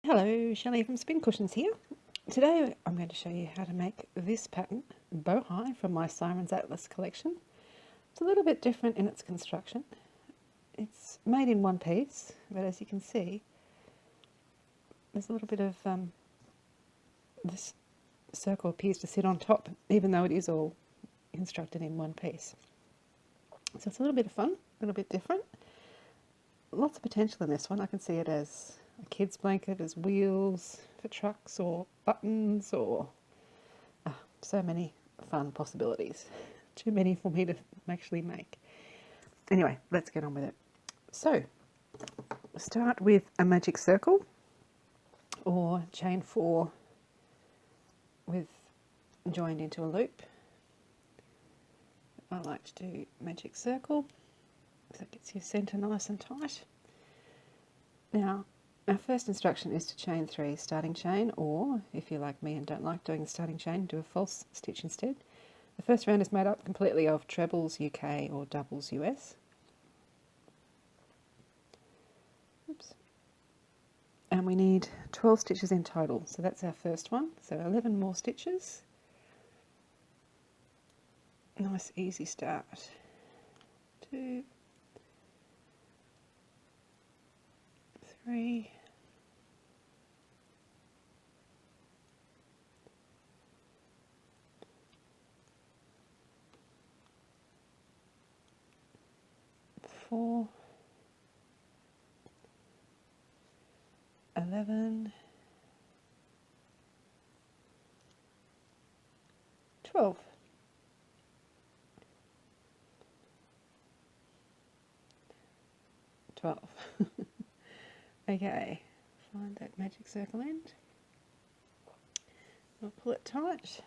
Hello, Shelley from Spin Cushions here. Today I'm going to show you how to make this pattern, Bohai, from my Siren's Atlas collection. It's a little bit different in its construction. It's made in one piece, but as you can see, there's a little bit of this circle appears to sit on top, even though it is all constructed in one piece. So it's a little bit of fun, a little bit different. Lots of potential in this one. I can see it as a kid's blanket, as wheels for trucks or buttons, or so many fun possibilities. Too many for me to actually make. Anyway, let's get on with it. So, start with a magic circle or chain 4 with joined into a loop. I like to do magic circle, so it gets your centre nice and tight. Now, our first instruction is to chain 3 starting chain, or if you're like me and don't like doing the starting chain, do a false stitch instead. The first round is made up completely of trebles UK or doubles US. Oops. And we need 12 stitches in total, so that's our first one. So 11 more stitches. Nice easy start. 2, 3, 4, 11, 12. Okay, find that magic circle end. I'll pull it tight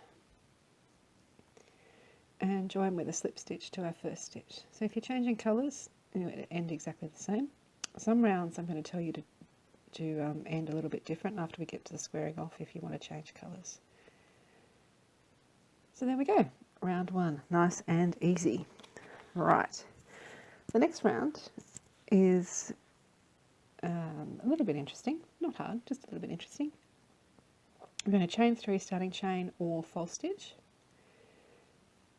and join with a slip stitch to our first stitch. So if you're changing colours, you end exactly the same. Some rounds I'm going to tell you to end a little bit different after we get to the squaring off if you want to change colours. So there we go, round 1, nice and easy. Right, the next round is a little bit interesting, not hard, just a little bit interesting. We're going to chain 3 starting chain or false stitch,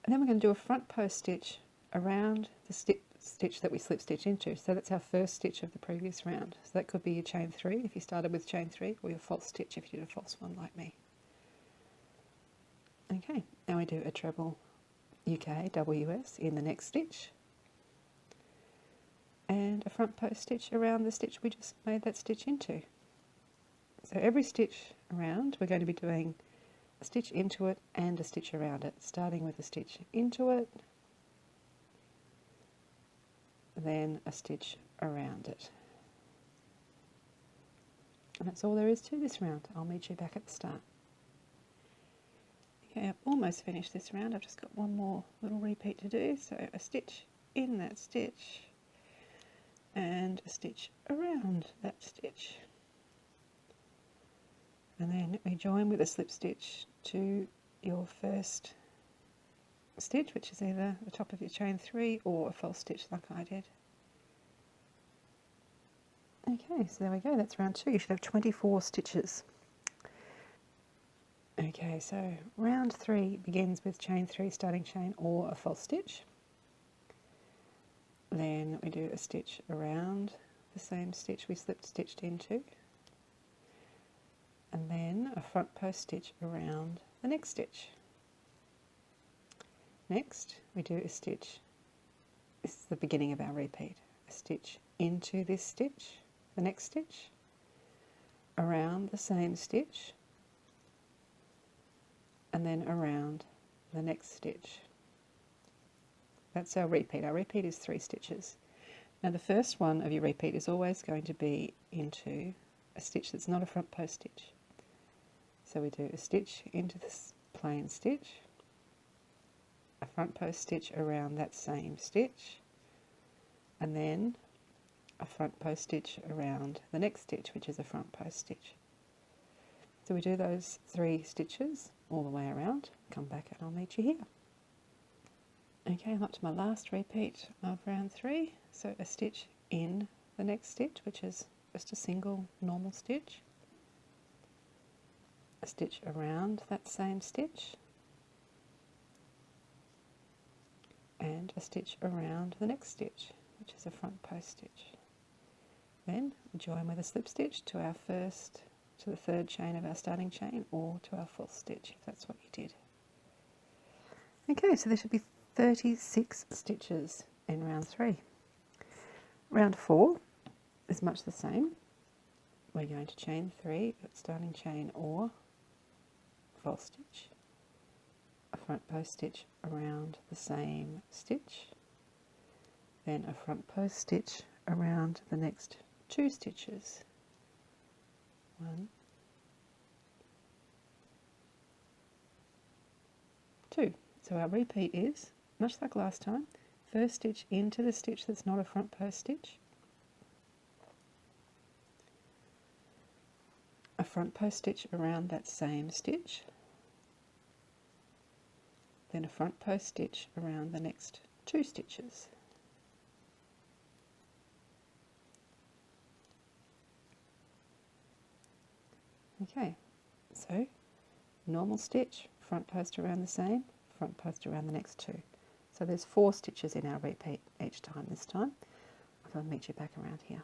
and then we're going to do a front post stitch around the stitch that we slip stitch into. So that's our first stitch of the previous round. So that could be your chain 3 if you started with chain 3, or your false stitch if you did a false one like me. Okay, now we do a treble UK, double US in the next stitch, and a front post stitch around the stitch we just made that stitch into. So every stitch around we're going to be doing a stitch into it and a stitch around it, starting with a stitch into it, then a stitch around it. And that's all there is to this round. I'll meet you back at the start. Okay, I've almost finished this round. I've just got one more little repeat to do. So a stitch in that stitch and a stitch around that stitch. And then we join with a slip stitch to your first stitch, which is either the top of your chain 3 or a false stitch like I did. Okay, so there we go, that's round 2. You should have 24 stitches. Okay, so round 3 begins with chain 3 starting chain or a false stitch. Then we do a stitch around the same stitch we slip stitched into, and then a front post stitch around the next stitch. Next we do a stitch, this is the beginning of our repeat, a stitch into this stitch, the next stitch, around the same stitch, and then around the next stitch. That's our repeat. Our repeat is 3 stitches. Now the first one of your repeat is always going to be into a stitch that's not a front post stitch. So we do a stitch into this plain stitch, a front post stitch around that same stitch, and then a front post stitch around the next stitch, which is a front post stitch. So we do those 3 stitches all the way around, come back and I'll meet you here. Okay, I'm up to my last repeat of round 3, so a stitch in the next stitch, which is just a single normal stitch, a stitch around that same stitch, and a stitch around the next stitch, which is a front post stitch. Then join with a slip stitch to our first, to the third chain of our starting chain, or to our fourth stitch if that's what you did. Okay, so there should be 36 stitches in round 3. Round 4 is much the same. We're going to chain 3 at starting chain or false stitch, a front post stitch around the same stitch, then a front post stitch around the next 2 stitches. 1, 2. So our repeat is, much like last time, first stitch into the stitch that's not a front post stitch, a front post stitch around that same stitch, then a front post stitch around the next 2 stitches. Okay, so normal stitch, front post around the same, front post around the next 2. So there's 4 stitches in our repeat each time this time. I'll meet you back around here.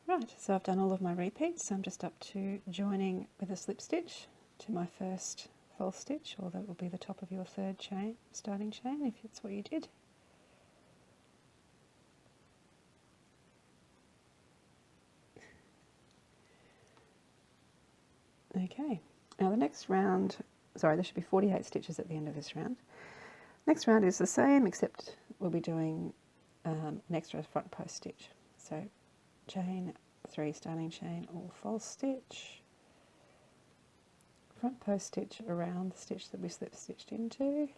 Right, so I've done all of my repeats, so I'm just up to joining with a slip stitch to my first false stitch, or that will be the top of your third chain, starting chain, if it's what you did. Okay, now the next round, sorry, there should be 48 stitches at the end of this round. Next round is the same, except we'll be doing an extra front post stitch. So chain 3 starting chain or false stitch, front post stitch around the stitch that we slip stitched into,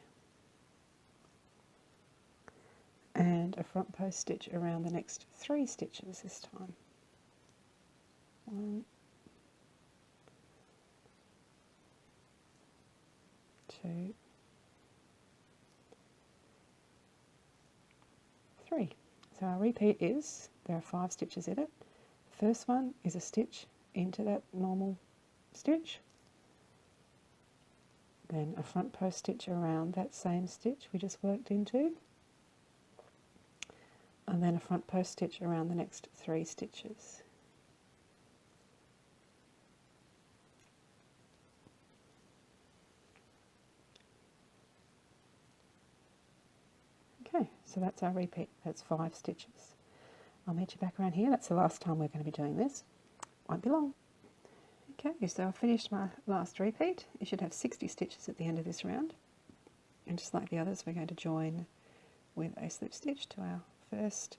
and a front post stitch around the next 3 stitches this time. 1, 2, 3. So our repeat is, there are 5 stitches in it. The first one is a stitch into that normal stitch, then a front post stitch around that same stitch we just worked into, and then a front post stitch around the next 3 stitches. Okay, so that's our repeat. That's 5 stitches. I'll meet you back around here. That's the last time we're going to be doing this. Won't be long. Okay, so I've finished my last repeat. You should have 60 stitches at the end of this round. And just like the others, we're going to join with a slip stitch to our first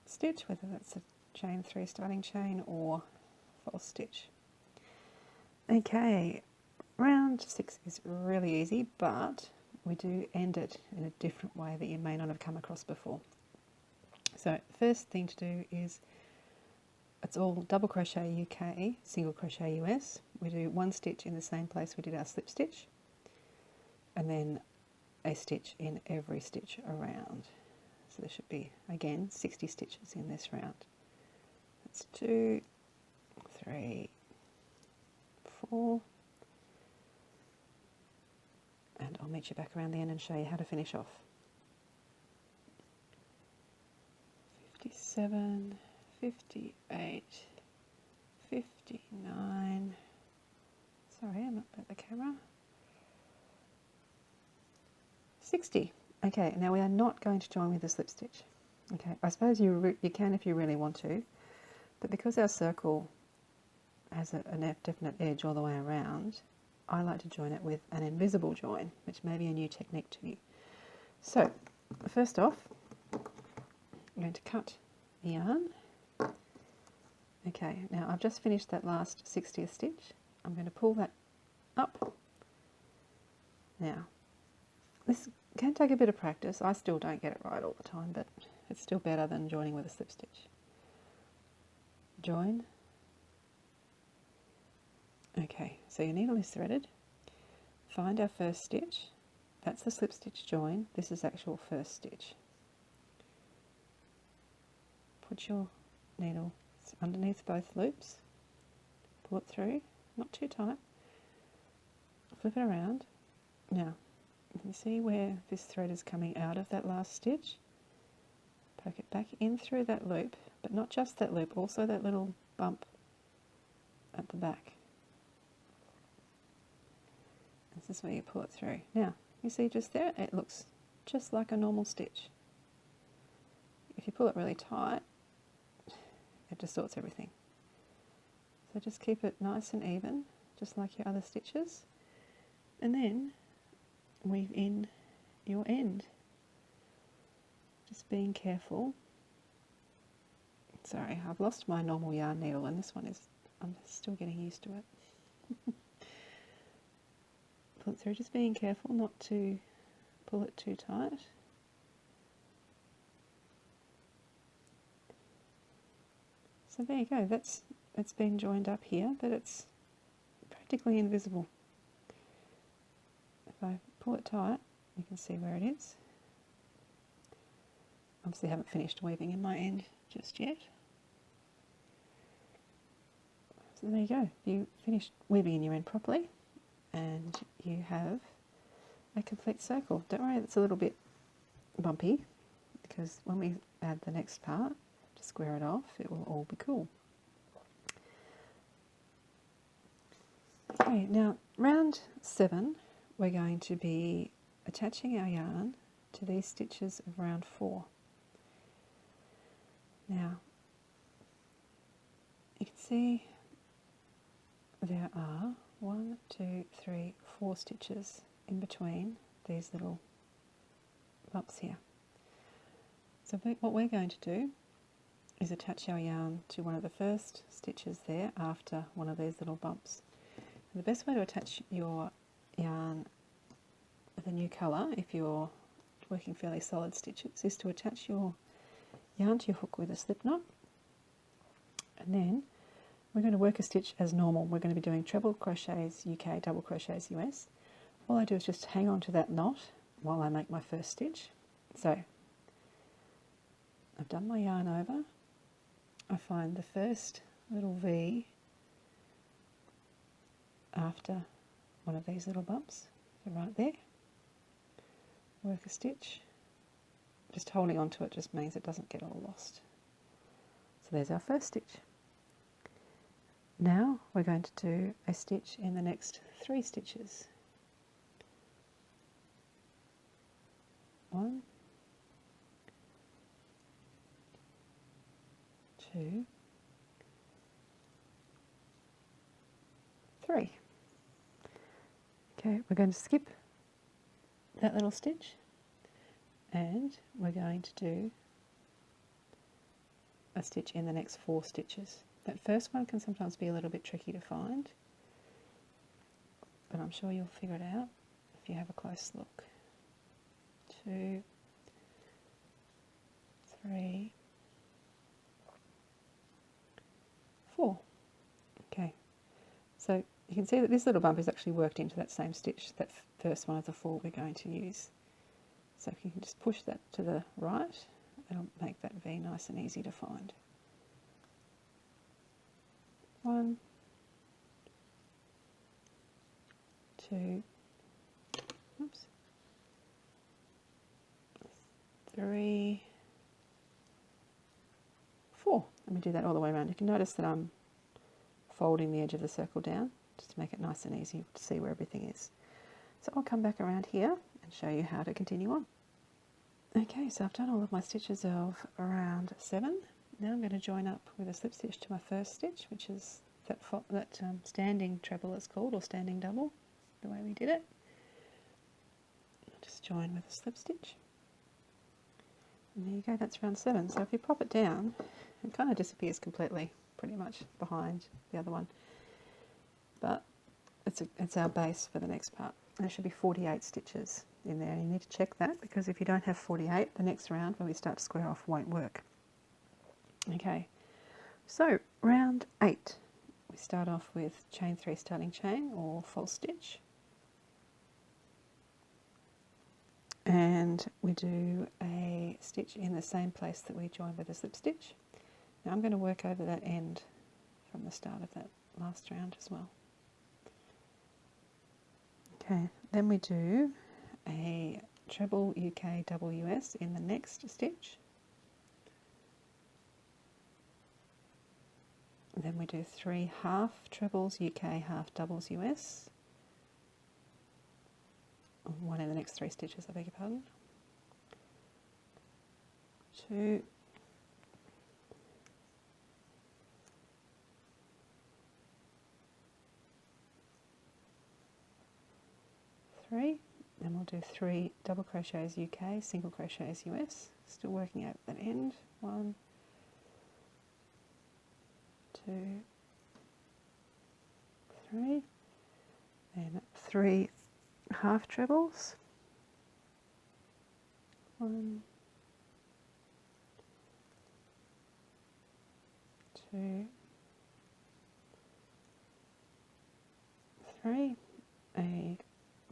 stitch, whether that's a chain 3 starting chain or false stitch. Okay, round 6 is really easy, but we do end it in a different way that you may not have come across before. So first thing to do is, it's all double crochet UK, single crochet US. We do 1 stitch in the same place we did our slip stitch, and then a stitch in every stitch around. So there should be, again, 60 stitches in this round. That's 2, 3, 4, and I'll meet you back around the end and show you how to finish off. 57, 58, 59, sorry, I'm not at the camera, 60. Okay, now we are not going to join with the slip stitch. Okay, I suppose you can if you really want to, but because our circle has a definite edge all the way around, I like to join it with an invisible join, which may be a new technique to you. So, first off, I'm going to cut the yarn. Okay, now I've just finished that last 60th stitch. I'm going to pull that up. Now, this can take a bit of practice. I still don't get it right all the time, but it's still better than joining with a slip stitch. Join. Okay, so your needle is threaded. Find our first stitch. That's the slip stitch join. This is actual first stitch. Put your needle underneath both loops. pull it through, not too tight, flip it around. Now, you can see where this thread is coming out of that last stitch. Poke it back in through that loop, but not just that loop, also that little bump at the back. This is where you pull it through. Now, you see just there, it looks just like a normal stitch. If you pull it really tight, it distorts everything. So just keep it nice and even, just like your other stitches, and then weave in your end. Just being careful. Sorry, I've lost my normal yarn needle, and this one is, I'm still getting used to it. Pull it through, just being careful not to pull it too tight. So there you go, it's been joined up here, but it's practically invisible. If I pull it tight, you can see where it is. Obviously I haven't finished weaving in my end just yet. So there you go, you finished weaving in your end properly, and you have a complete circle. Don't worry, it's a little bit bumpy, because when we add the next part to square it off, it will all be cool. Okay, now round 7, we're going to be attaching our yarn to these stitches of round 4. Now, you can see there are 1, 2, 3, 4 stitches in between these little bumps here. So what we're going to do is attach our yarn to one of the first stitches there after one of these little bumps. And the best way to attach your yarn with a new colour, if you're working fairly solid stitches, is to attach your yarn to your hook with a slip knot, and then we're going to work a stitch as normal. We're going to be doing treble crochets UK, double crochets US. All I do is just hang on to that knot while I make my first stitch. So I've done my yarn over. I find the first little V after one of these little bumps, so right there. Work a stitch. Just holding on to it just means it doesn't get all lost. So there's our first stitch. Now we're going to do a stitch in the next 3 stitches. 1, 2, 3. Okay, we're going to skip that little stitch, and we're going to do a stitch in the next 4 stitches. That first one can sometimes be a little bit tricky to find, but I'm sure you'll figure it out if you have a close look. 2, 3, 4. Okay, so you can see that this little bump is actually worked into that same stitch, that first one of the 4 we're going to use. So if you can just push that to the right, it'll make that V nice and easy to find. 1, 2, oops, 3, 4. Let me do that all the way around. You can notice that I'm folding the edge of the circle down just to make it nice and easy to see where everything is. So I'll come back around here and show you how to continue on. Okay, so I've done all of my stitches of round 7. Now I'm going to join up with a slip stitch to my first stitch, which is that standing treble it's called, or standing double, the way we did it. I'll just join with a slip stitch. And there you go, that's round 7. So if you pop it down, it kind of disappears completely, pretty much behind the other one. But it's our base for the next part. There should be 48 stitches in there. You need to check that, because if you don't have 48, the next round when we start to square off won't work. Okay, so round 8, we start off with chain 3 starting chain, or false stitch, and we do a stitch in the same place that we joined with a slip stitch. Now I'm going to work over that end from the start of that last round as well. Okay, then we do a treble UK WS in the next stitch. And then we do 3 half trebles UK, half doubles US. One in the next 3 stitches, I beg your pardon. 2, 3, and we'll do 3 double crochets UK, single crochets US, still working out that end. 1, 2, 3, then 3 half trebles, 1, 2, 3, a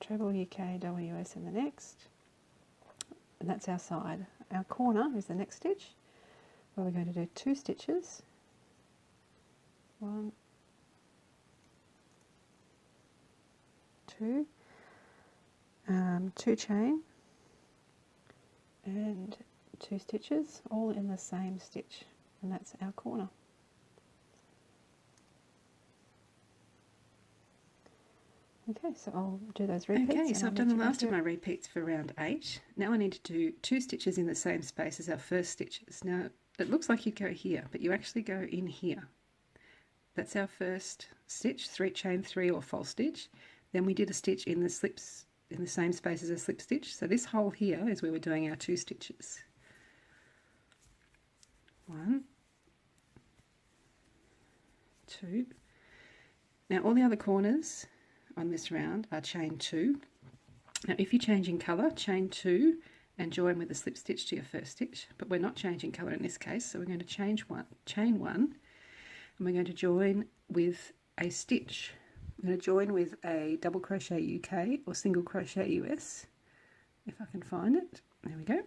treble UK WS in the next, and that's our side. Our corner is the next stitch, where we're going to do 2 stitches, 1, 2, 2 chain, and 2 stitches, all in the same stitch, and that's our corner. Okay, so I'll do those repeats. Okay, so I've done the last of my repeats for round 8. Now I need to do 2 stitches in the same space as our first stitches. Now it looks like you go here, but you actually go in here. That's our first stitch, 3 chain 3 or false stitch. Then we did a stitch in the slips in the same space as a slip stitch. So this hole here is where we're doing our 2 stitches. 1, 2. Now all the other corners on this round are chain 2. Now if you're changing colour, chain 2 and join with a slip stitch to your first stitch, but we're not changing colour in this case, so we're going to chain 1, and we're going to join with a stitch. I'm going to join with a double crochet UK or single crochet US, if I can find it. There we go.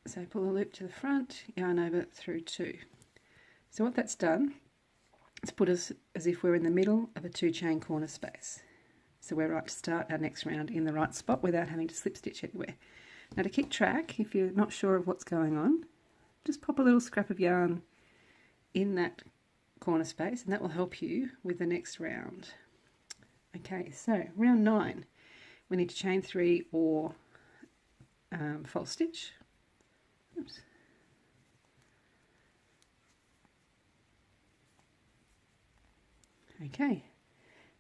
So pull the loop to the front, yarn over through 2. So what that's done, it's put us as if we're in the middle of a 2 chain corner space. So we're right to start our next round in the right spot without having to slip stitch anywhere. Now to keep track, if you're not sure of what's going on, just pop a little scrap of yarn in that corner space and that will help you with the next round. Okay, so round 9, we need to chain 3 or false stitch. Oops. Okay,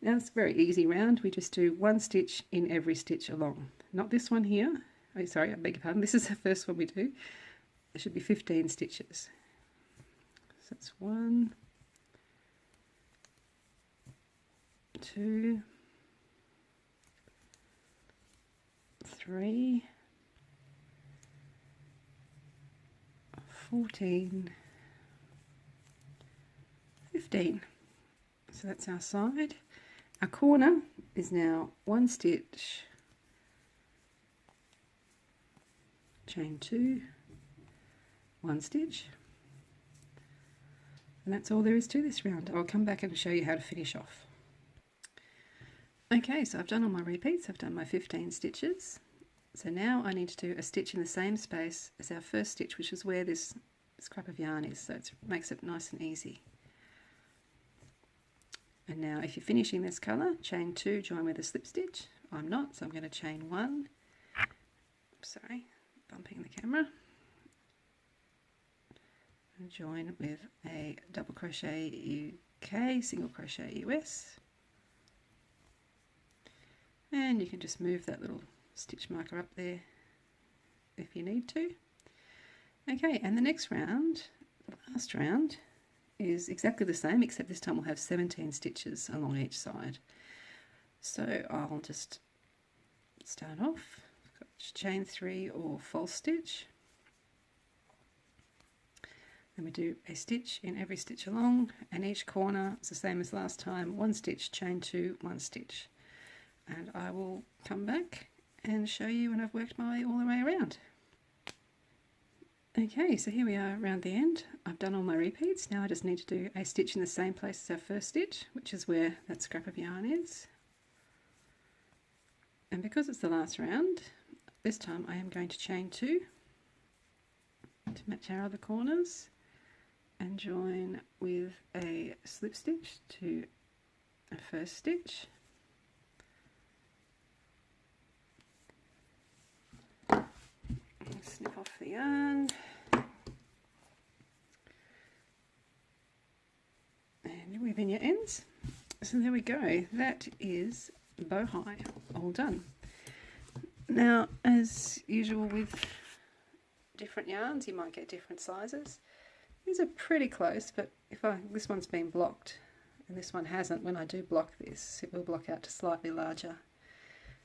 now it's a very easy round. We just do 1 stitch in every stitch along. Not this one here. Oh, sorry, I beg your pardon. This is the first one we do. There should be 15 stitches. So that's 1, 2, 3, 14, 15. So that's our side. Our corner is now 1 stitch, chain 2, 1 stitch, and that's all there is to this round. I'll come back and show you how to finish off. Okay, so I've done all my repeats. I've done my 15 stitches. So now I need to do a stitch in the same space as our first stitch, which is where this scrap of yarn is, so it makes it nice and easy. And now if you're finishing this colour, chain 2, join with a slip stitch. I'm not, so I'm going to chain 1. Sorry, bumping the camera. And join with a double crochet UK, single crochet US. And you can just move that little stitch marker up there if you need to. Okay, and the next round, the last round, is exactly the same, except this time we'll have 17 stitches along each side. So I'll just start off, chain 3 or false stitch. Then we do a stitch in every stitch along, and each corner is the same as last time, 1 stitch, chain 2, 1 stitch. And I will come back and show you when I've worked my way all the way around. Okay, so here we are around the end. I've done all my repeats. Now I just need to do a stitch in the same place as our first stitch, which is where that scrap of yarn is. And because it's the last round, this time I am going to chain 2 to match our other corners and join with a slip stitch to a first stitch. Snip off the yarn and within your ends. So there we go, that is Bohai all done. Now, as usual with different yarns, you might get different sizes. These are pretty close, but this one's been blocked and this one hasn't, when I do block this, it will block out to slightly larger.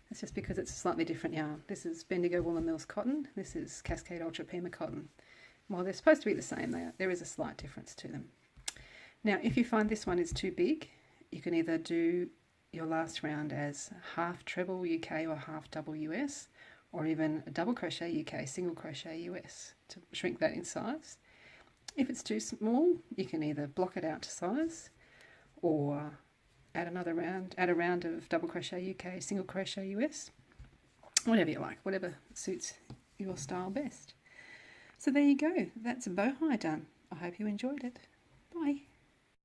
That's just because it's a slightly different yarn. This is Bendigo Wool and Mills cotton, this is Cascade Ultra Pima cotton. While they're supposed to be the same, there is a slight difference to them. Now, if you find this one is too big, you can either do your last round as half treble UK or half double US, or even a double crochet UK, single crochet US to shrink that in size. If it's too small, you can either block it out to size or add a round of double crochet UK, single crochet US, whatever you like, whatever suits your style best. So there you go, that's Bohai done. I hope you enjoyed it.